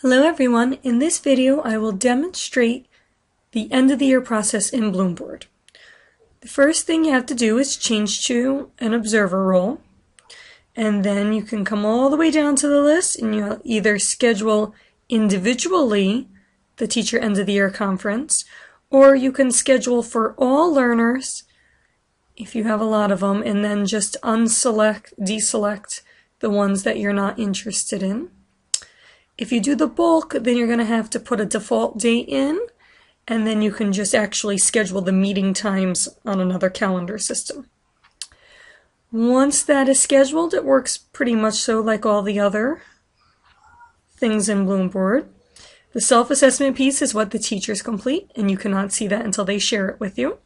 Hello everyone, in this video I will demonstrate the end of the year process in Bloomboard. The first thing you have to do is change to an observer role, and then you can come all the way down to the list and you'll either schedule individually the teacher end of the year conference, or you can schedule for all learners if you have a lot of them, and then just deselect the ones that you're not interested in. If you do the bulk, then you're going to have to put a default date in, and then you can just actually schedule the meeting times on another calendar system. Once that is scheduled, it works pretty much so like all the other things in Bloomboard. The self-assessment piece is what the teachers complete, and you cannot see that until they share it with you.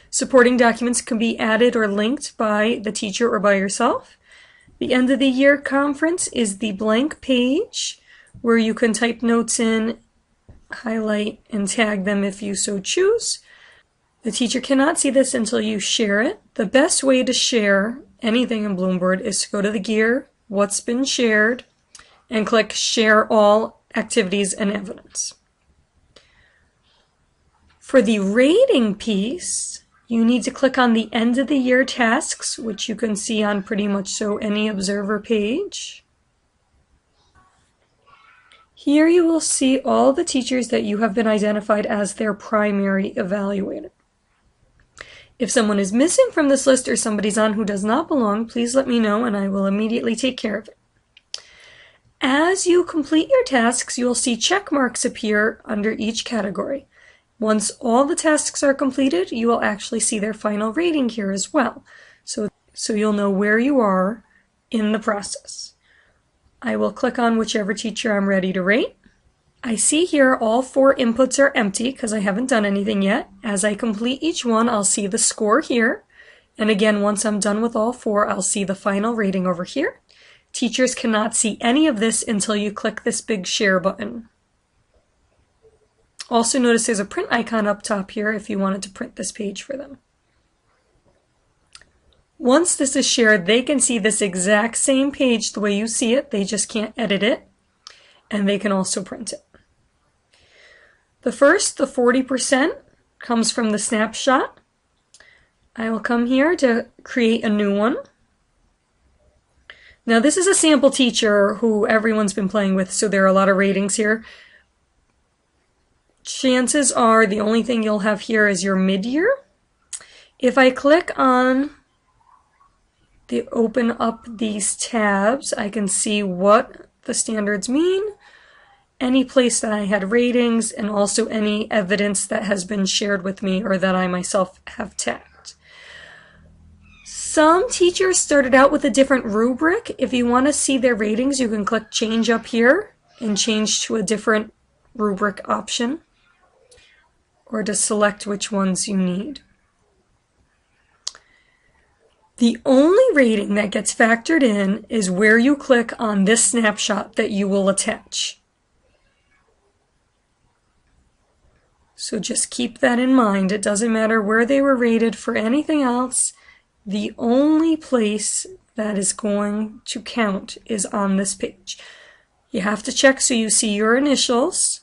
Supporting documents can be added or linked by the teacher or by yourself. The end of the year conference is the blank page, where you can type notes in, highlight, and tag them if you so choose. The teacher cannot see this until you share it. The best way to share anything in Bloomboard is to go to the gear, what's been shared, and click Share All Activities and Evidence. For the rating piece, you need to click on the end of the year tasks, which you can see on pretty much so any observer page. Here you will see all the teachers that you have been identified as their primary evaluator. If someone is missing from this list or somebody's on who does not belong, please let me know and I will immediately take care of it. As you complete your tasks, you will see check marks appear under each category. Once all the tasks are completed, you will actually see their final rating here as well. So you'll know where you are in the process. I will click on whichever teacher I'm ready to rate. I see here all 4 inputs are empty because I haven't done anything yet. As I complete each one, I'll see the score here. And again, once I'm done with all 4, I'll see the final rating over here. Teachers cannot see any of this until you click this big share button. Also notice there's a print icon up top here if you wanted to print this page for them. Once this is shared, they can see this exact same page the way you see it. They just can't edit it, and they can also print it. The 40%, comes from the snapshot. I will come here to create a new one. Now this is a sample teacher who everyone's been playing with, so there are a lot of ratings here. Chances are the only thing you'll have here is your mid-year. If I click on open up these tabs, I can see what the standards mean, any place that I had ratings, and also any evidence that has been shared with me or that I myself have tagged. Some teachers started out with a different rubric. If you want to see their ratings, you can click change up here and change to a different rubric option, or to select which ones you need. The only rating that gets factored in is where you click on this snapshot that you will attach. So just keep that in mind. It doesn't matter where they were rated for anything else. The only place that is going to count is on this page. You have to check so you see your initials.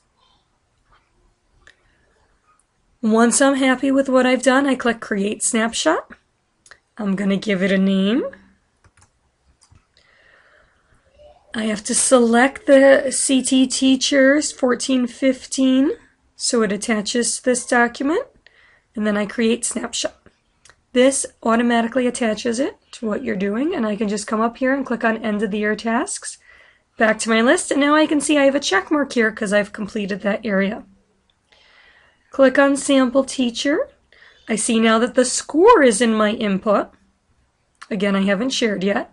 Once I'm happy with what I've done, I click Create Snapshot. I'm going to give it a name. I have to select the CT Teachers 1415 so it attaches to this document, and then I create Snapshot. This automatically attaches it to what you're doing, and I can just come up here and click on End of the Year Tasks, back to my list, and now I can see I have a check mark here because I've completed that area. Click on Sample Teacher. I see now that the score is in my input. Again, I haven't shared yet.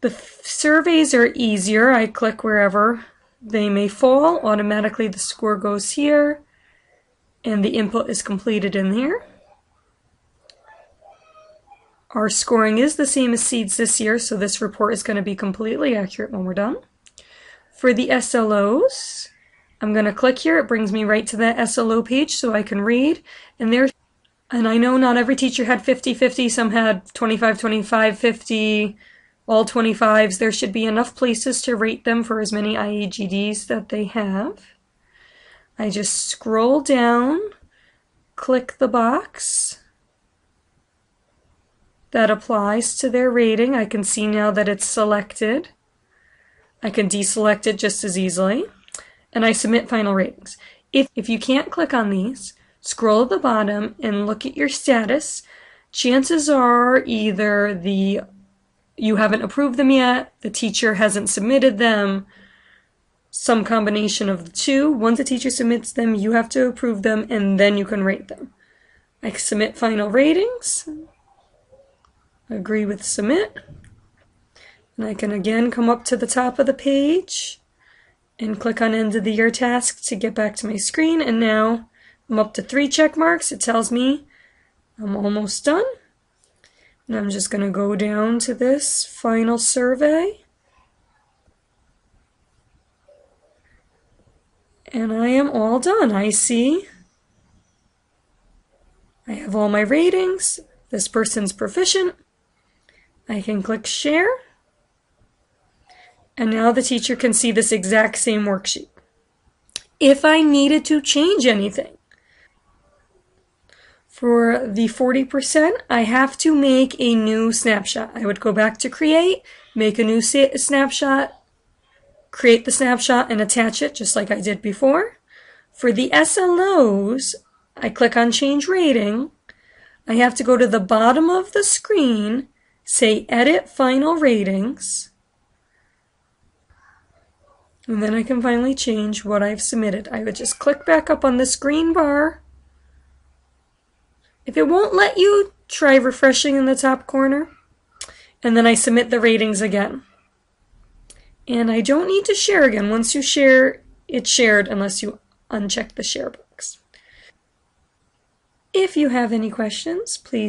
The surveys are easier. I click wherever they may fall. Automatically the score goes here, and the input is completed in here. Our scoring is the same as seeds this year, so this report is going to be completely accurate when we're done. For the SLOs, I'm going to click here. It brings me right to that SLO page so I can read. And I know not every teacher had 50-50. Some had 25-25, 50, all 25s, there should be enough places to rate them for as many IAGDs that they have. I just scroll down, click the box that applies to their rating. I can see now that it's selected. I can deselect it just as easily, and I submit final ratings. If you can't click on these, scroll to the bottom and look at your status. Chances are either you haven't approved them yet, the teacher hasn't submitted them, some combination of the two. Once the teacher submits them, you have to approve them, and then you can rate them. I submit final ratings, agree with submit, and I can again come up to the top of the page and click on end of the year task to get back to my screen, and now I'm up to 3 check marks. It tells me I'm almost done. And I'm just going to go down to this final survey. And I am all done. I see I have all my ratings. This person's proficient. I can click share. And now the teacher can see this exact same worksheet. If I needed to change anything, for the 40%, I have to make a new snapshot. I would go back to create, make a new snapshot, create the snapshot and attach it just like I did before. For the SLOs, I click on change rating. I have to go to the bottom of the screen, say edit final ratings, and then I can finally change what I've submitted. I would just click back up on this green bar. If it won't let you, try refreshing in the top corner, and then I submit the ratings again. And I don't need to share again. Once you share, it's shared unless you uncheck the share box. If you have any questions, please